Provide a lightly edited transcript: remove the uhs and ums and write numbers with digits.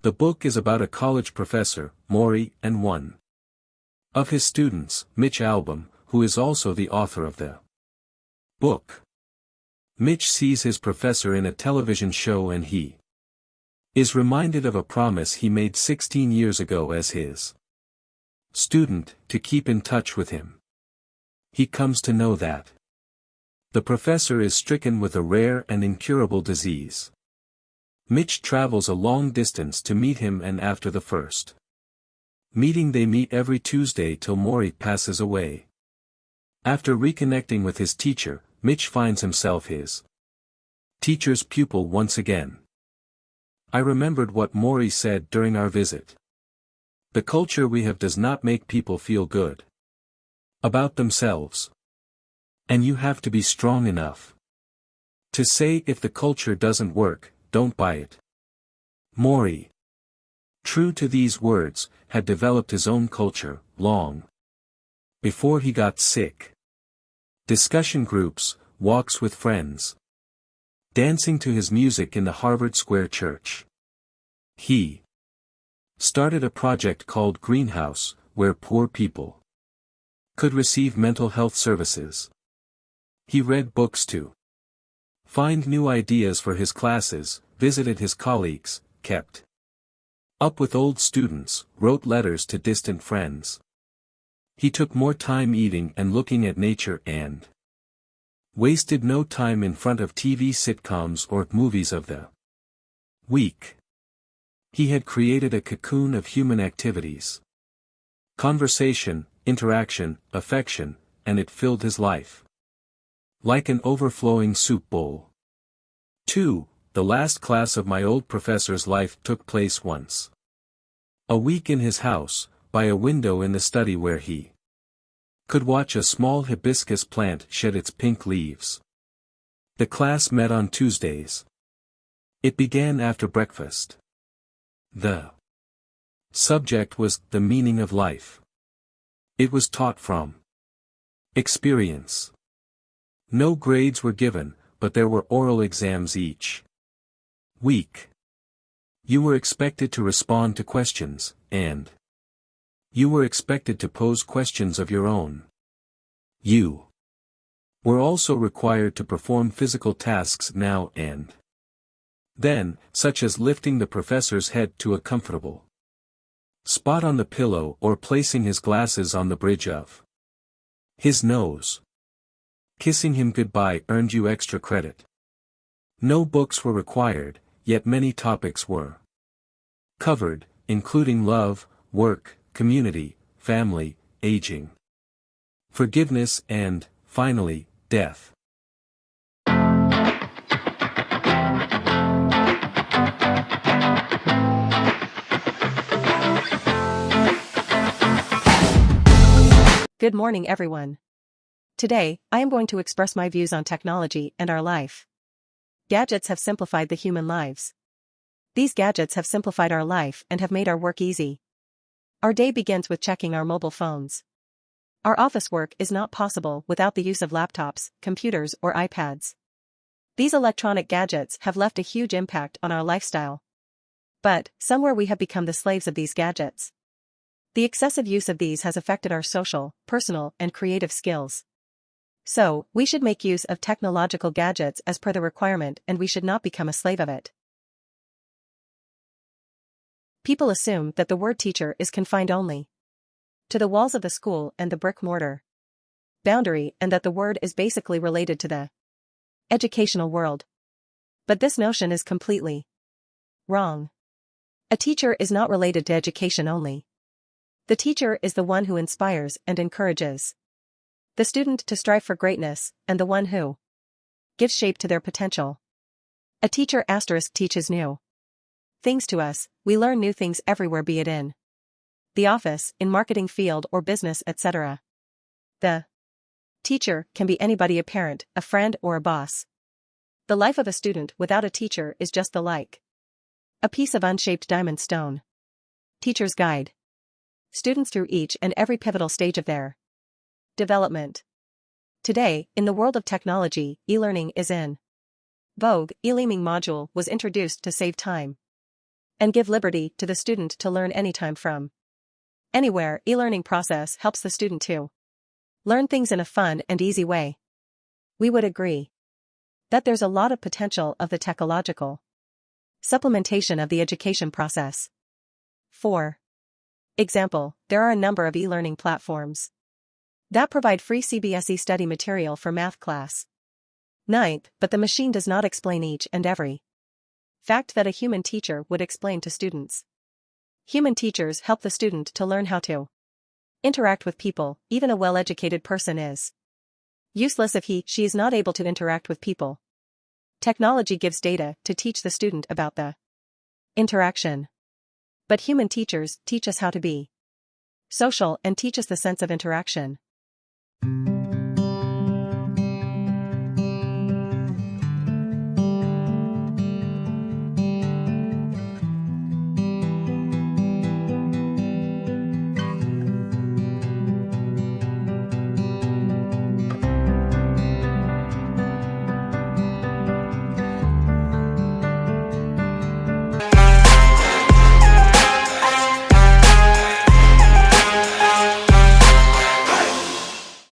The book is about a college professor, Morrie, and one of his students, Mitch Albom, who is also the author of the book. Mitch sees his professor in a television show and he is reminded of a promise he made 16 years ago as his student, to keep in touch with him. He comes to know that the professor is stricken with a rare and incurable disease. Mitch travels a long distance to meet him, and after the first meeting they meet every Tuesday till Morrie passes away. After reconnecting with his teacher, Mitch finds himself his teacher's pupil once again. I remembered what Morrie said during our visit. The culture we have does not make people feel good about themselves. And you have to be strong enough to say, if the culture doesn't work, don't buy it. Morrie, true to these words, had developed his own culture, long before he got sick. Discussion groups, walks with friends, dancing to his music in the Harvard Square Church. He started a project called Greenhouse, where poor people could receive mental health services. He read books to find new ideas for his classes, visited his colleagues, kept up with old students, wrote letters to distant friends. He took more time eating and looking at nature and wasted no time in front of TV sitcoms or movies of the week. He had created a cocoon of human activities, conversation, interaction, affection, and it filled his life like an overflowing soup bowl. 2. The last class of my old professor's life took place once a week in his house, by a window in the study where he could watch a small hibiscus plant shed its pink leaves. The class met on Tuesdays. It began after breakfast. The subject was the meaning of life. It was taught from experience. No grades were given, but there were oral exams each week. You were expected to respond to questions, and you were expected to pose questions of your own. You were also required to perform physical tasks now and then, such as lifting the professor's head to a comfortable spot on the pillow or placing his glasses on the bridge of his nose. Kissing him goodbye earned you extra credit. No books were required, yet many topics were covered, including love, work, community, family, aging, forgiveness, and, finally, death. Good morning, everyone. Today, I am going to express my views on technology and our life. Gadgets have simplified the human lives. These gadgets have simplified our life and have made our work easy. Our day begins with checking our mobile phones. Our office work is not possible without the use of laptops, computers, or iPads. These electronic gadgets have left a huge impact on our lifestyle. But, somewhere we have become the slaves of these gadgets. The excessive use of these has affected our social, personal, and creative skills. So, we should make use of technological gadgets as per the requirement, and we should not become a slave of it. People assume that the word teacher is confined only to the walls of the school and the brick-mortar boundary, and that the word is basically related to the educational world. But this notion is completely wrong. A teacher is not related to education only. The teacher is the one who inspires and encourages the student to strive for greatness, and the one who gives shape to their potential. A teacher * teaches new things to us. We learn new things everywhere, be it in the office, in marketing field or business, etc. The teacher can be anybody, a parent, a friend, or a boss. The life of a student without a teacher is just like a piece of unshaped diamond stone. Teacher's guide students through each and every pivotal stage of their development. Today, in the world of technology, e-learning is in vogue. E-learning module was introduced to save time. and give liberty to the student to learn anytime from anywhere. E-learning process helps the student to learn things in a fun and easy way. We would agree that there's a lot of potential of the technological supplementation of the education process. 4. Example, there are a number of e-learning platforms that provide free CBSE study material for math class 9th, but the machine does not explain each and every fact that a human teacher would explain to students. Human teachers help the student to learn how to interact with people. Even a well-educated person is useless if she is not able to interact with people. Technology gives data to teach the student about the interaction. But human teachers teach us how to be social and teach us the sense of interaction.